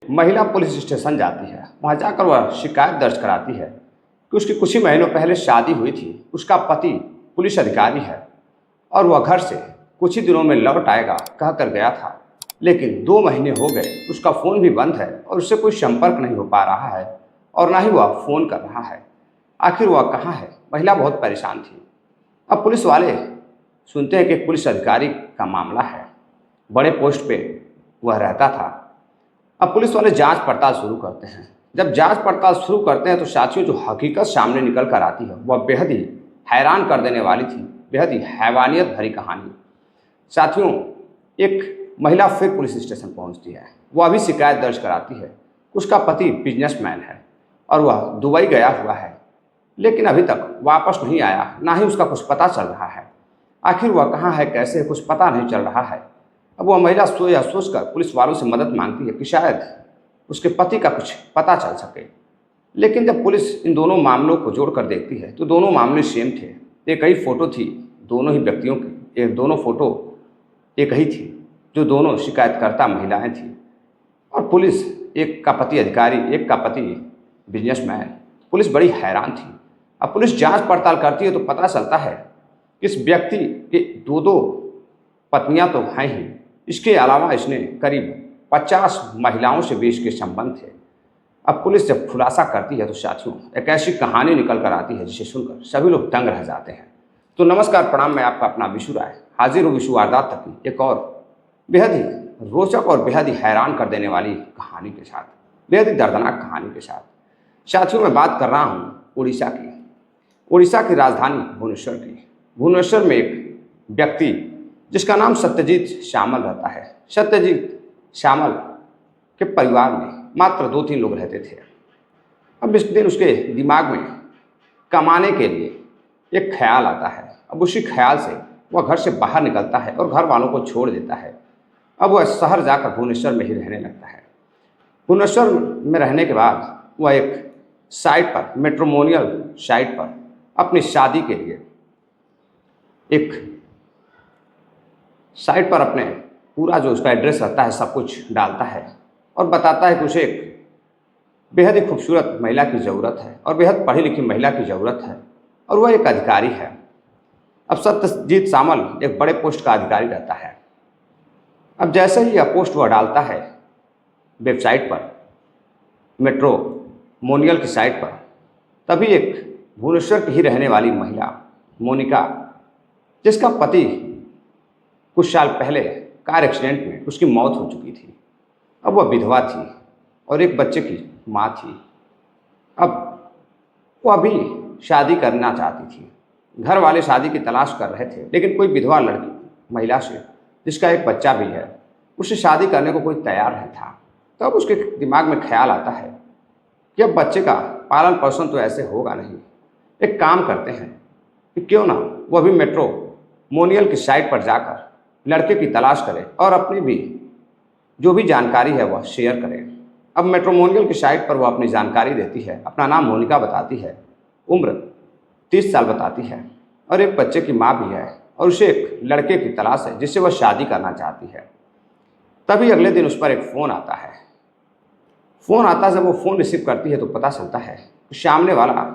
महिला police station जाती है। वहाँ जाकर वह शिकायत दर्ज कराती है कि उसकी कुछ ही महीनों पहले शादी हुई थी। उसका पति पुलिस अधिकारी है और वह घर से कुछ ही दिनों में लौट आएगा कहकर गया था, लेकिन 2 महीने हो गए, उसका फ़ोन भी बंद है और उससे कोई संपर्क नहीं हो पा रहा है और ना ही वह फ़ोन कर रहा है। आखिर वह कहाँ है? महिला बहुत परेशान थी। अब पुलिस वाले सुनते हैं कि एक पुलिस अधिकारी का मामला है, बड़े पोस्ट पे वह रहता था। अब पुलिस वाले जांच पड़ताल शुरू करते हैं। जब जांच पड़ताल शुरू करते हैं तो साथियों, जो हकीकत सामने निकल कर आती है वह बेहद ही हैरान कर देने वाली थी, बेहद ही हैवानियत भरी कहानी। साथियों, एक महिला फिर पुलिस स्टेशन पहुंचती है। वह भी शिकायत दर्ज कराती है। उसका पति बिजनेसमैन है और वह दुबई गया हुआ है, लेकिन अभी तक वापस नहीं आया, ना ही उसका कुछ पता चल रहा है। आखिर वह कहाँ है, कैसे है, कुछ पता नहीं चल रहा है। अब वह महिला सोचकर पुलिस वालों से मदद मांगती है कि शायद उसके पति का कुछ पता चल सके। लेकिन जब पुलिस इन दोनों मामलों को जोड़कर देखती है तो दोनों मामले सेम थे। एक ही फ़ोटो थी दोनों ही व्यक्तियों की, दोनों फ़ोटो एक ही थी, जो दोनों शिकायतकर्ता महिलाएं थीं। और पुलिस, एक का पति अधिकारी, एक का पति बिजनेसमैन। पुलिस बड़ी हैरान थी। अब पुलिस जांच पड़ताल करती है तो पता चलता है कि इस व्यक्ति के 2-2 पत्नियां तो हैं ही, इसके अलावा इसने करीब 50 महिलाओं से भी इसके संबंध थे। अब पुलिस जब खुलासा करती है तो साथियों, एक ऐसी कहानी निकल कर आती है जिसे सुनकर सभी लोग दंग रह जाते हैं। तो नमस्कार, प्रणाम, मैं आपका अपना विशु राय हाजिर हूँ विशु वारदात तक की एक और बेहद ही रोचक और बेहद ही हैरान कर देने वाली कहानी के साथ, बेहद ही दर्दनाक कहानी के साथ। साथियों, मैं बात कर रहा हूँ उड़ीसा की राजधानी भुवनेश्वर की। भुवनेश्वर में एक व्यक्ति जिसका नाम सत्यजीत श्यामल रहता है। सत्यजीत श्यामल के परिवार में मात्र 2-3 लोग रहते थे। अब इस दिन उसके दिमाग में कमाने के लिए एक ख्याल आता है। अब उसी ख्याल से वह घर से बाहर निकलता है और घर वालों को छोड़ देता है। अब वह शहर जाकर भुवनेश्वर में ही रहने लगता है। भुवनेश्वर में रहने के बाद वह एक साइट पर, मैट्रिमोनियल साइट पर अपनी शादी के लिए एक साइट पर अपने पूरा जो उसका एड्रेस रहता है सब कुछ डालता है और बताता है कि उसे एक बेहद ही खूबसूरत महिला की ज़रूरत है और बेहद पढ़ी लिखी महिला की ज़रूरत है और वह एक अधिकारी है। अब सत्यजीत श्यामल एक बड़े पोस्ट का अधिकारी रहता है। अब जैसे ही यह पोस्ट वह डालता है वेबसाइट पर, मैट्रिमोनियल की साइट पर, तभी एक भुवनेश्वर की ही रहने वाली महिला मोनिका, जिसका पति कुछ साल पहले कार एक्सीडेंट में उसकी मौत हो चुकी थी, अब वह विधवा थी और एक बच्चे की माँ थी। अब वह भी शादी करना चाहती थी। घर वाले शादी की तलाश कर रहे थे, लेकिन कोई विधवा लड़की महिला से जिसका एक बच्चा भी है, उससे शादी करने को कोई तैयार नहीं था। तब तो उसके दिमाग में ख्याल आता है कि अब बच्चे का पालन पोषण तो ऐसे होगा नहीं, एक काम करते हैं कि क्यों ना वह भी मैट्रिमोनियल की साइट पर जाकर लड़के की तलाश करें और अपनी भी जो भी जानकारी है वह शेयर करें। अब मैट्रिमोनियल की साइट पर वह अपनी जानकारी देती है। अपना नाम मोनिका बताती है, उम्र 30 साल बताती है और एक बच्चे की माँ भी है और उसे एक लड़के की तलाश है जिससे वह शादी करना चाहती है। तभी अगले दिन उस पर एक फ़ोन आता है। जब वो फ़ोन रिसीव करती है तो पता चलता है कि सामने वाला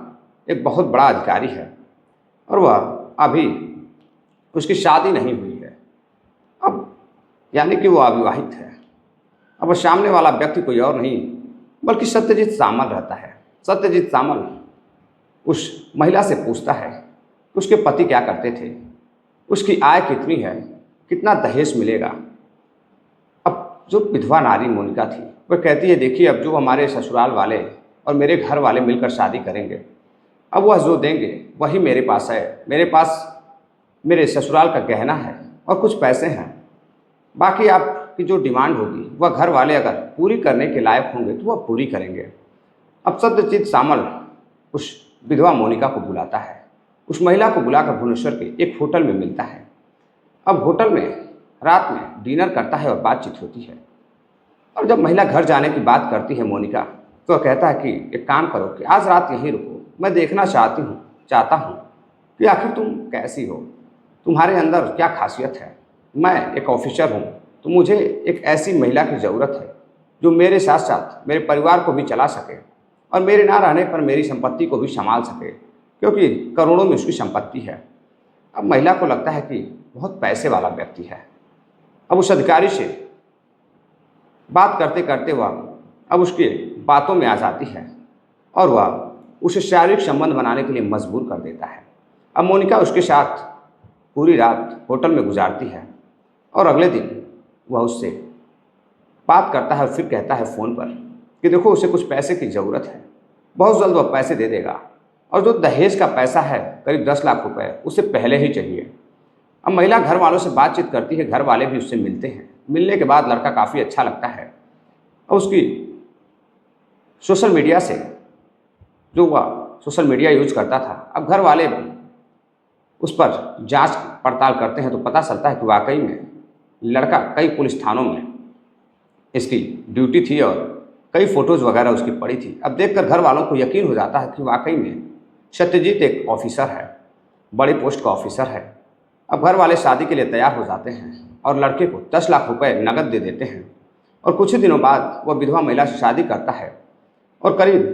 एक बहुत बड़ा अधिकारी है और वह अभी उसकी शादी नहीं हुई है। अब यानी कि वो अविवाहित है। अब सामने वाला व्यक्ति कोई और नहीं बल्कि सत्यजीत श्यामल रहता है। सत्यजीत श्यामल उस महिला से पूछता है कि उसके पति क्या करते थे, उसकी आय कितनी है, कितना दहेज मिलेगा। अब जो विधवा नारी मोनिका थी वह कहती है, देखिए, अब जो हमारे ससुराल वाले और मेरे घर वाले मिलकर शादी करेंगे, अब वह जो देंगे वही मेरे पास है। मेरे पास मेरे ससुराल का गहना है और कुछ पैसे हैं, बाकी आपकी जो डिमांड होगी वह घर वाले अगर पूरी करने के लायक होंगे तो वह पूरी करेंगे। अब सत्यजीत श्यामल उस विधवा मोनिका को बुलाता है। उस महिला को बुलाकर भुवनेश्वर के एक होटल में मिलता है। अब होटल में रात में डिनर करता है और बातचीत होती है। और जब महिला घर जाने की बात करती है मोनिका, तो वह कहता है कि एक काम करो कि आज रात यहीं रुको, मैं देखना चाहता हूँ कि आखिर तुम कैसी हो, तुम्हारे अंदर क्या खासियत है। मैं एक ऑफिसर हूँ तो मुझे एक ऐसी महिला की ज़रूरत है जो मेरे साथ साथ मेरे परिवार को भी चला सके और मेरे ना रहने पर मेरी संपत्ति को भी संभाल सके, क्योंकि करोड़ों में उसकी संपत्ति है। अब महिला को लगता है कि बहुत पैसे वाला व्यक्ति है। अब उस अधिकारी से बात करते करते वह अब उसके बातों में आ जाती है और वह उसे शारीरिक संबंध बनाने के लिए मजबूर कर देता है। अब मोनिका उसके साथ पूरी रात होटल में गुजारती है और अगले दिन वह उससे बात करता है और फिर कहता है फ़ोन पर कि देखो उसे कुछ पैसे की ज़रूरत है, बहुत जल्द वह पैसे दे देगा, और जो दहेज का पैसा है करीब 10 लाख रुपए उसे पहले ही चाहिए। अब महिला घर वालों से बातचीत करती है, घर वाले भी उससे मिलते हैं। मिलने के बाद लड़का काफ़ी अच्छा लगता है और उसकी सोशल मीडिया से जो वह सोशल मीडिया यूज करता था, अब घर वाले भी उस पर जांच पड़ताल करते हैं तो पता चलता है कि वाकई में लड़का कई पुलिस थानों में इसकी ड्यूटी थी और कई फ़ोटोज़ वगैरह उसकी पड़ी थी। अब देखकर घर वालों को यकीन हो जाता है कि वाकई में सत्यजीत एक ऑफिसर है, बड़ी पोस्ट का ऑफिसर है। अब घर वाले शादी के लिए तैयार हो जाते हैं और लड़के को 10 लाख रुपए नकद दे देते हैं और कुछ ही दिनों बाद वह विधवा महिला से शादी करता है और करीब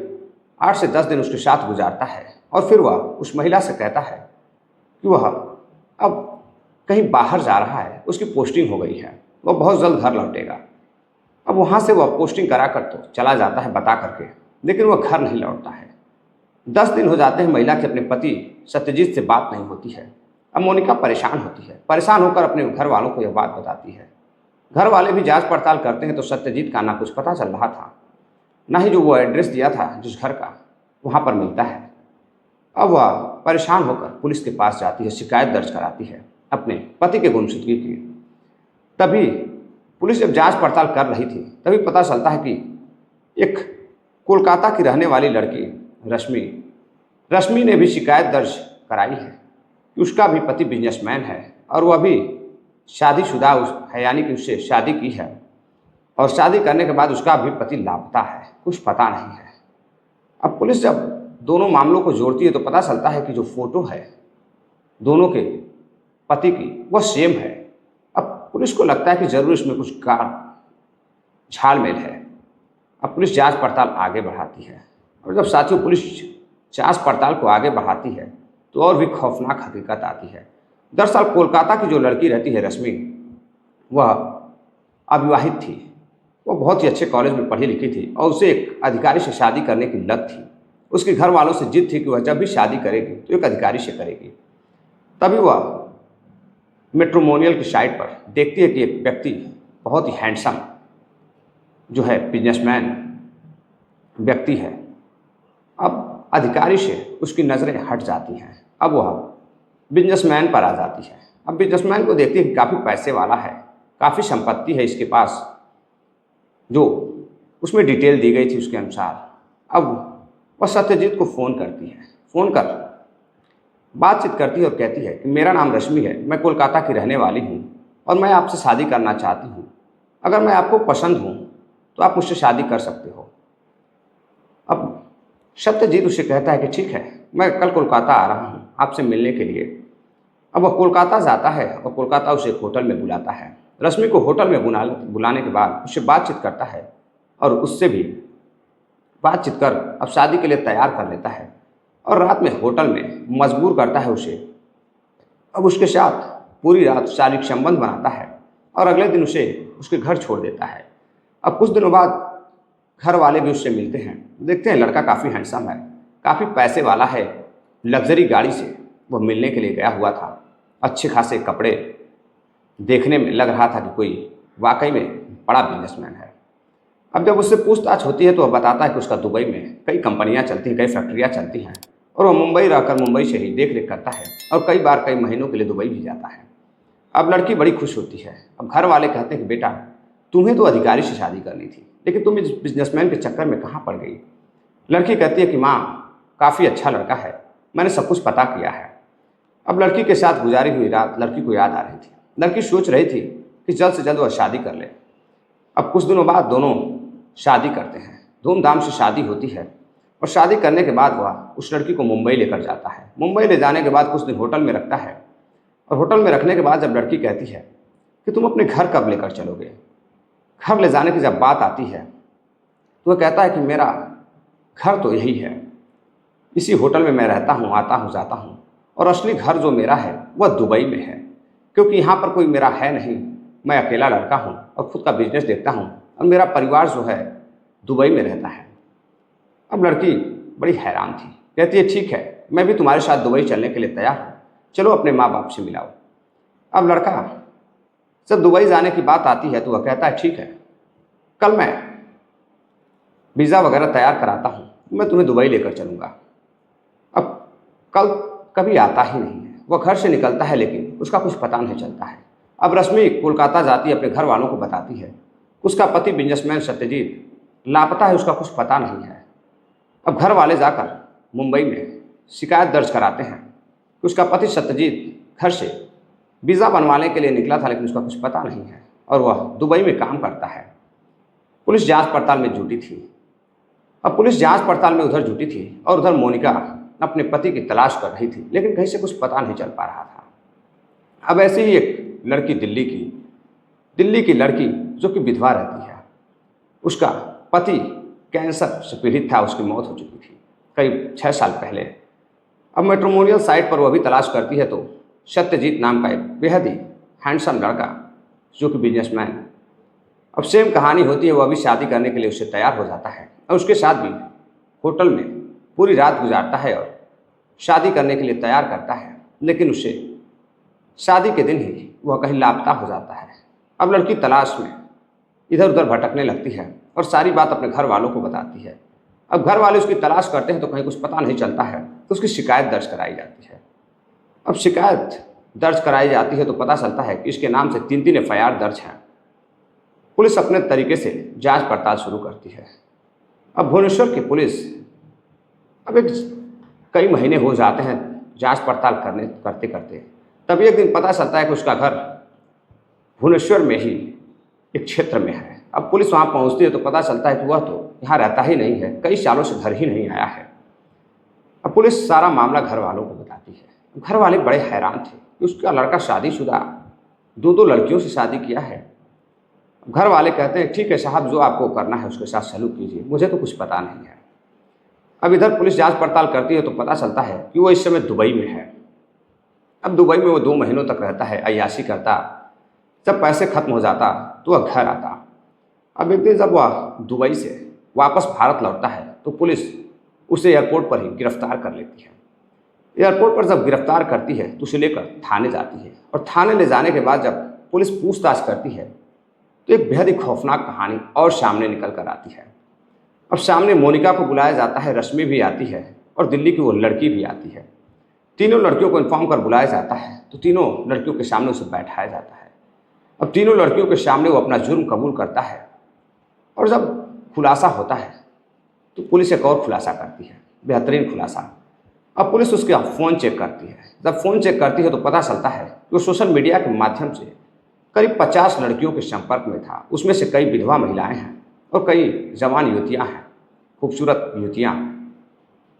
8 से 10 दिन उसके साथ गुजारता है और फिर वह उस महिला से कहता है कि वह अब कहीं बाहर जा रहा है, उसकी पोस्टिंग हो गई है, वह बहुत जल्द घर लौटेगा। अब वहाँ से वह पोस्टिंग करा कर तो चला जाता है बता करके, लेकिन वह घर नहीं लौटता है। 10 दिन हो जाते हैं, महिला के अपने पति सत्यजीत से बात नहीं होती है। अब मोनिका परेशान होती है, परेशान होकर अपने घर वालों को यह बात बताती है। घर वाले भी जांच पड़ताल करते हैं तो सत्यजीत का ना कुछ पता चल रहा था, ना ही जो वो एड्रेस दिया था जिस घर का वहाँ पर मिलता है। अब वह परेशान होकर पुलिस के पास जाती है, शिकायत दर्ज कराती है अपने पति के गुमशुदगी की। तभी पुलिस जब जांच पड़ताल कर रही थी तभी पता चलता है कि एक कोलकाता की रहने वाली लड़की रश्मि ने भी शिकायत दर्ज कराई है कि उसका भी पति बिजनेसमैन है और वह भी शादीशुदा है, यानी कि उससे शादी की है और शादी करने के बाद उसका भी पति लापता है, कुछ पता नहीं है। अब पुलिस जब दोनों मामलों को जोड़ती है तो पता चलता है कि जो फोटो है दोनों के पति की वह सेम है। अब पुलिस को लगता है कि जरूर इसमें कुछ झालमेल है। अब पुलिस जांच पड़ताल आगे बढ़ाती है और जब साथियों पुलिस जांच पड़ताल को आगे बढ़ाती है तो और भी खौफनाक हकीकत आती है। दरअसल कोलकाता की जो लड़की रहती है रश्मि, वह अविवाहित थी, वो बहुत ही अच्छे कॉलेज में पढ़ी लिखी थी और उसे एक अधिकारी से शादी करने की लत थी। उसके घर वालों से जिद थी कि वह जब भी शादी करेगी तो एक अधिकारी से करेगी। तभी वह मैट्रिमोनियल की साइट पर देखती है कि एक व्यक्ति बहुत ही हैंडसम जो है बिजनेसमैन व्यक्ति है। अब अधिकारी से उसकी नज़रें हट जाती हैं, अब वह बिजनेसमैन पर आ जाती है। अब बिजनेसमैन को देखती है कि काफ़ी पैसे वाला है, काफ़ी संपत्ति है इसके पास, जो उसमें डिटेल दी गई थी उसके अनुसार। अब वह सत्यजीत को फ़ोन करती है, फ़ोन कर बातचीत करती है और कहती है कि मेरा नाम रश्मि है, मैं कोलकाता की रहने वाली हूँ और मैं आपसे शादी करना चाहती हूँ। अगर मैं आपको पसंद हूँ तो आप मुझसे शादी कर सकते हो। अब सत्यजीत उसे कहता है कि ठीक है, मैं कल कोलकाता आ रहा हूँ आपसे मिलने के लिए। अब वह कोलकाता जाता है और कोलकाता उसे एक होटल में बुलाता है। रश्मि को होटल में बुलाने के बाद उससे बातचीत करता है और उससे भी बातचीत कर अब शादी के लिए तैयार कर लेता है और रात में होटल में मजबूर करता है उसे। अब उसके साथ पूरी रात शारीरिक संबंध बनाता है और अगले दिन उसे उसके घर छोड़ देता है। अब कुछ दिनों बाद घर वाले भी उससे मिलते हैं, देखते हैं लड़का काफ़ी हैंडसम है, काफ़ी पैसे वाला है, लग्जरी गाड़ी से वह मिलने के लिए गया हुआ था, अच्छे खासे कपड़े, देखने में लग रहा था कि कोई वाकई में बड़ा बिजनेसमैन है। अब जब उससे पूछताछ होती है तो वह बताता है कि उसका दुबई में कई कंपनियां चलती हैं, कई फैक्ट्रियां चलती हैं और वह मुंबई रहकर मुंबई से ही देख रेख करता है और कई बार कई महीनों के लिए दुबई भी जाता है। अब लड़की बड़ी खुश होती है। अब घर वाले कहते हैं कि बेटा तुम्हें तो अधिकारी से शादी करनी थी, लेकिन तुम इस बिजनेसमैन के चक्कर में कहाँ पड़ गई। लड़की कहती है कि माँ काफ़ी अच्छा लड़का है, मैंने सब कुछ पता किया है। अब लड़की के साथ गुजारी हुई रात लड़की को याद आ रही थी। लड़की सोच रही थी कि जल्द से जल्द वह शादी कर ले। अब कुछ दिनों बाद दोनों शादी करते हैं, धूमधाम से शादी होती है और शादी करने के बाद वह उस लड़की को मुंबई लेकर जाता है। मुंबई ले जाने के बाद कुछ दिन होटल में रखता है और होटल में रखने के बाद जब लड़की कहती है कि तुम अपने घर कब लेकर चलोगे, घर ले जाने की जब बात आती है तो वह कहता है कि मेरा घर तो यही है, इसी होटल में मैं रहता हूँ, आता हूँ, जाता हूँ, और असली घर जो मेरा है वह दुबई में है, क्योंकि यहाँ पर कोई मेरा है नहीं। मैं अकेला लड़का हूँ और खुद का बिजनेस देखता हूँ, और मेरा परिवार जो है दुबई में रहता है। अब लड़की बड़ी हैरान थी, कहती है ठीक है, मैं भी तुम्हारे साथ दुबई चलने के लिए तैयार हूँ, चलो अपने माँ बाप से मिलाओ। अब लड़का जब दुबई जाने की बात आती है तो वह कहता है ठीक है, कल मैं वीज़ा वगैरह तैयार कराता हूँ, मैं तुम्हें दुबई लेकर चलूँगा। अब कल कभी आता ही नहीं है, वह घर से निकलता है लेकिन उसका कुछ पता नहीं चलता है। अब रश्मि कोलकाता जाती है, अपने घर वालों को बताती है उसका पति बिजनेसमैन सत्यजीत लापता है, उसका कुछ पता नहीं है। अब घर वाले जाकर मुंबई में शिकायत दर्ज कराते हैं कि उसका पति सत्यजीत घर से वीज़ा बनवाने के लिए निकला था लेकिन उसका कुछ पता नहीं है और वह दुबई में काम करता है। पुलिस जांच पड़ताल में जुटी थी। अब पुलिस जांच पड़ताल में उधर जुटी थी और उधर मोनिका अपने पति की तलाश कर रही थी, लेकिन कहीं से कुछ पता नहीं चल पा रहा था। अब ऐसी ही एक लड़की दिल्ली की लड़की जो कि विधवा रहती है, उसका पति कैंसर से पीड़ित था, उसकी मौत हो चुकी थी करीब 6 साल पहले। अब मैट्रिमोनियल साइट पर वह भी तलाश करती है तो सत्यजीत नाम का एक बेहद ही हैंडसम लड़का जो कि बिजनेसमैन, अब सेम कहानी होती है, वह भी शादी करने के लिए उससे तैयार हो जाता है और उसके साथ भी होटल में पूरी रात गुजारता है और शादी करने के लिए तैयार करता है, लेकिन उसे शादी के दिन ही वह कहीं लापता हो जाता है। अब लड़की तलाश में इधर उधर भटकने लगती है और सारी बात अपने घर वालों को बताती है। अब घर वाले उसकी तलाश करते हैं तो कहीं कुछ पता नहीं चलता है तो उसकी शिकायत दर्ज कराई जाती है। अब शिकायत दर्ज कराई जाती है तो पता चलता है कि इसके नाम से 3 FIR दर्ज हैं। पुलिस अपने तरीके से जांच पड़ताल शुरू करती है। अब भुवनेश्वर की पुलिस अब कई महीने हो जाते हैं जांच पड़ताल करते करते, तभी एक दिन पता चलता है कि उसका घर भुवनेश्वर में ही एक क्षेत्र में है। अब पुलिस वहाँ पहुँचती है तो पता चलता है कि वह तो यहाँ रहता ही नहीं है, कई सालों से घर ही नहीं आया है। अब पुलिस सारा मामला घर वालों को बताती है। घर वाले बड़े हैरान थे कि उसका लड़का शादीशुदा 2 लड़कियों से शादी किया है। घर वाले कहते हैं ठीक है साहब, जो आपको करना है उसके साथ सलूक कीजिए, मुझे तो कुछ पता नहीं है। अब इधर पुलिस जांच पड़ताल करती है तो पता चलता है कि वो इस समय दुबई में है। अब दुबई में वो 2 महीनों तक रहता है, अय्याशी करता, जब पैसे खत्म हो जाता तो वह घर आता। अब एक दिन जब वह दुबई से वापस भारत लौटता है तो पुलिस उसे एयरपोर्ट पर ही गिरफ्तार कर लेती है। एयरपोर्ट पर जब गिरफ्तार करती है तो उसे लेकर थाने जाती है और थाने ले जाने के बाद जब पुलिस पूछताछ करती है तो एक बेहद ही खौफनाक कहानी और सामने निकल कर आती है। अब सामने मोनिका को बुलाया जाता है, रश्मि भी आती है और दिल्ली की वो लड़की भी आती है। तीनों लड़कियों को इन्फॉर्म कर बुलाया जाता है तो तीनों लड़कियों के सामने उसे बैठाया जाता है। अब तीनों लड़कियों के सामने वो अपना जुर्म कबूल करता है और जब खुलासा होता है तो पुलिस एक और खुलासा करती है, बेहतरीन खुलासा। अब पुलिस उसका फ़ोन चेक करती है। जब फ़ोन चेक करती है तो पता चलता है कि वो सोशल मीडिया के माध्यम से करीब 50 लड़कियों के संपर्क में था। उसमें से कई विधवा महिलाएं हैं और कई जवान युवतियां हैं, खूबसूरत युवतियां।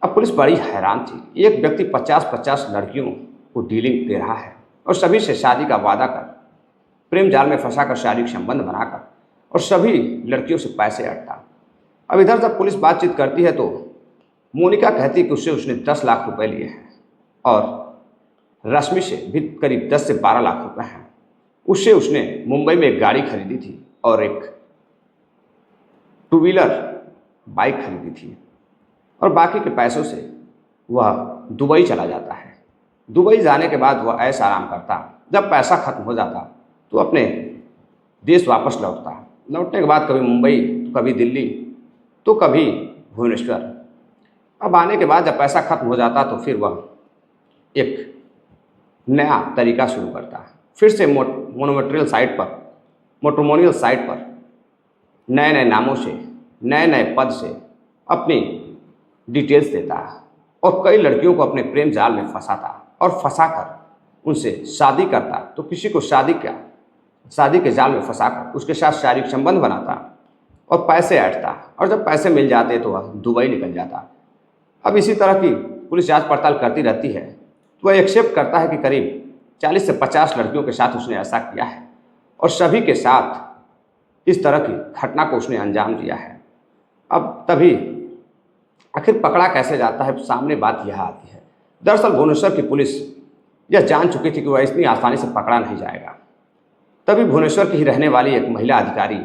अब पुलिस बड़ी हैरान थी, एक व्यक्ति 50-50 लड़कियों को डीलिंग दे रहा है और सभी से शादी का वादा कर, प्रेम जाल में फंसाकर शारीरिक संबंध बनाकर और सभी लड़कियों से पैसे अटता। अब इधर जब पुलिस बातचीत करती है तो मोनिका कहती है कि उसने 10 लाख रुपए लिए हैं और रश्मि से भी करीब 10 से 12 लाख रुपए हैं। उससे उसने मुंबई में एक गाड़ी खरीदी थी और एक 2 व्हीलर बाइक खरीदी थी और बाकी के पैसों से वह दुबई चला जाता है। दुबई जाने के बाद वह ऐसा आराम करता, जब पैसा खत्म हो जाता तो अपने देश वापस लौटता। लौटने के बाद कभी मुंबई तो कभी दिल्ली तो कभी भुवनेश्वर। अब आने के बाद जब पैसा खत्म हो जाता तो फिर वह एक नया तरीका शुरू करता, फिर से मोनोमेट्रियल साइट पर नए नए नामों से, नए नए पद से अपनी डिटेल्स देता और कई लड़कियों को अपने प्रेम जाल में फंसाता और फंसाकर उनसे शादी करता। तो किसी को शादी के जाल में फंसाकर उसके साथ शारीरिक संबंध बनाता और पैसे ऐंठता और जब पैसे मिल जाते तो वह दुबई निकल जाता। अब इसी तरह की पुलिस जांच पड़ताल करती रहती है तो वह एक्सेप्ट करता है कि करीब 40 से 50 लड़कियों के साथ उसने ऐसा किया है और सभी के साथ इस तरह की घटना को उसने अंजाम दिया है। अब तभी आखिर पकड़ा कैसे जाता है, सामने बात यह आती है। दरअसल भुवनेश्वर की पुलिस यह जान चुकी थी कि वह इतनी आसानी से पकड़ा नहीं जाएगा। तभी भुवनेश्वर की ही रहने वाली एक महिला अधिकारी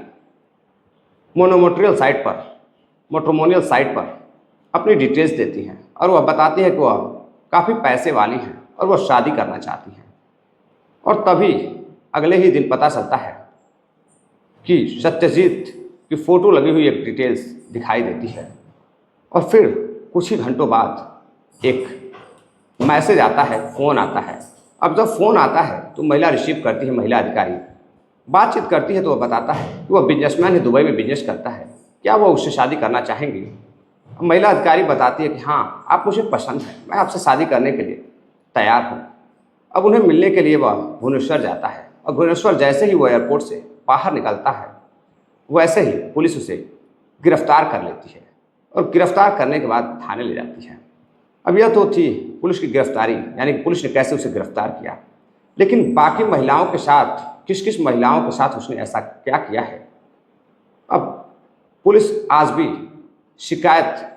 मोट्रोमोनियल साइट पर अपनी डिटेल्स देती हैं और वह बताती है कि वह काफ़ी पैसे वाली हैं और वह शादी करना चाहती हैं। और तभी अगले ही दिन पता चलता है कि सत्यजीत की फ़ोटो लगी हुई एक डिटेल्स दिखाई देती है। और फिर कुछ ही घंटों बाद एक मैसेज आता है, फ़ोन आता है। अब जब फ़ोन आता है तो महिला रिसीव करती है, महिला अधिकारी बातचीत करती है तो वह बताता है कि वह बिजनेसमैन है, दुबई में बिजनेस करता है, क्या वह उससे शादी करना चाहेंगी। अब महिला अधिकारी बताती है कि हाँ, आप मुझे पसंद है, मैं आपसे शादी करने के लिए तैयार हूँ। अब उन्हें मिलने के लिए वह भुवनेश्वर जाता है और भुवनेश्वर जैसे ही वो एयरपोर्ट से बाहर निकलता है वैसे ही पुलिस उसे गिरफ्तार कर लेती है और गिरफ्तार करने के बाद थाने ले जाती है। अब यह तो थी पुलिस की गिरफ्तारी, यानी कि पुलिस ने कैसे उसे गिरफ्तार किया। लेकिन बाकी महिलाओं के साथ, किस किस महिलाओं के साथ उसने ऐसा क्या किया है। अब पुलिस आज भी शिकायत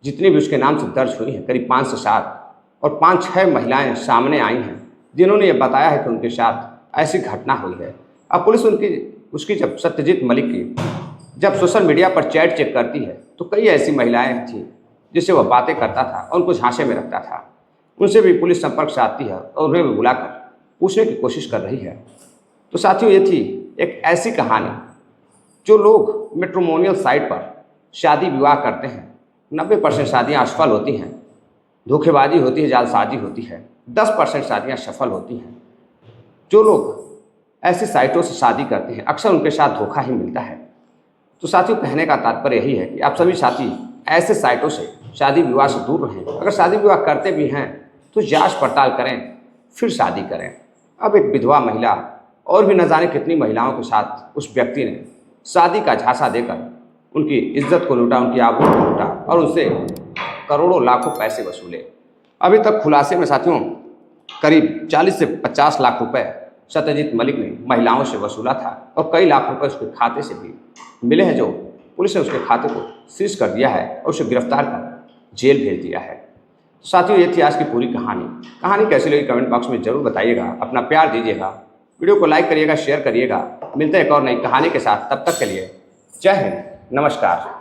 जितनी भी उसके नाम से दर्ज हुई है, करीब 5 से 7 और 5-6 महिलाएं सामने आई हैं जिन्होंने ये बताया है कि उनके साथ ऐसी घटना हुई है। अब पुलिस उसकी जब सत्यजीत मलिक की जब सोशल मीडिया पर चैट चेक करती है तो कई ऐसी महिलाएं थीं जिससे वह बातें करता था और उनको झांसे में रखता था। उनसे भी पुलिस संपर्क से आती है और उन्हें भी बुलाकर पूछने की कोशिश कर रही है। तो साथियों, ये थी एक ऐसी कहानी जो लोग मैट्रिमोनियल साइट पर शादी विवाह करते हैं। 90% शादियाँ असफल होती हैं, धोखेबाजी होती है, जालसाजी होती है। 10% शादियाँ सफल होती हैं। जो लोग ऐसी साइटों से शादी करते हैं अक्सर उनके साथ धोखा ही मिलता है। तो साथियों, कहने का तात्पर्य यही है कि आप सभी साथी ऐसे साइटों से शादी विवाह से दूर रहें। अगर शादी विवाह करते भी हैं तो जांच पड़ताल करें, फिर शादी करें। अब एक विधवा महिला और भी न जाने कितनी महिलाओं के साथ उस व्यक्ति ने शादी का झांसा देकर उनकी इज्जत को लूटा, उनकी आबरू को लूटा और उनसे करोड़ों लाखों पैसे वसूले। अभी तक खुलासे में साथियों करीब 40 से 50 लाख रुपए सत्यजीत मलिक ने महिलाओं से वसूला था और कई लाख रुपए उसके खाते से भी मिले हैं, जो पुलिस ने उसके खाते को सीज कर दिया है और उसे गिरफ्तार कर जेल भेज दिया है। साथियों, ये थी आज की पूरी कहानी कैसी लगी कमेंट बॉक्स में ज़रूर बताइएगा। अपना प्यार दीजिएगा, वीडियो को लाइक करिएगा, शेयर करिएगा। मिलते हैं एक और नई कहानी के साथ, तब तक के लिए जय हिंद, नमस्कार।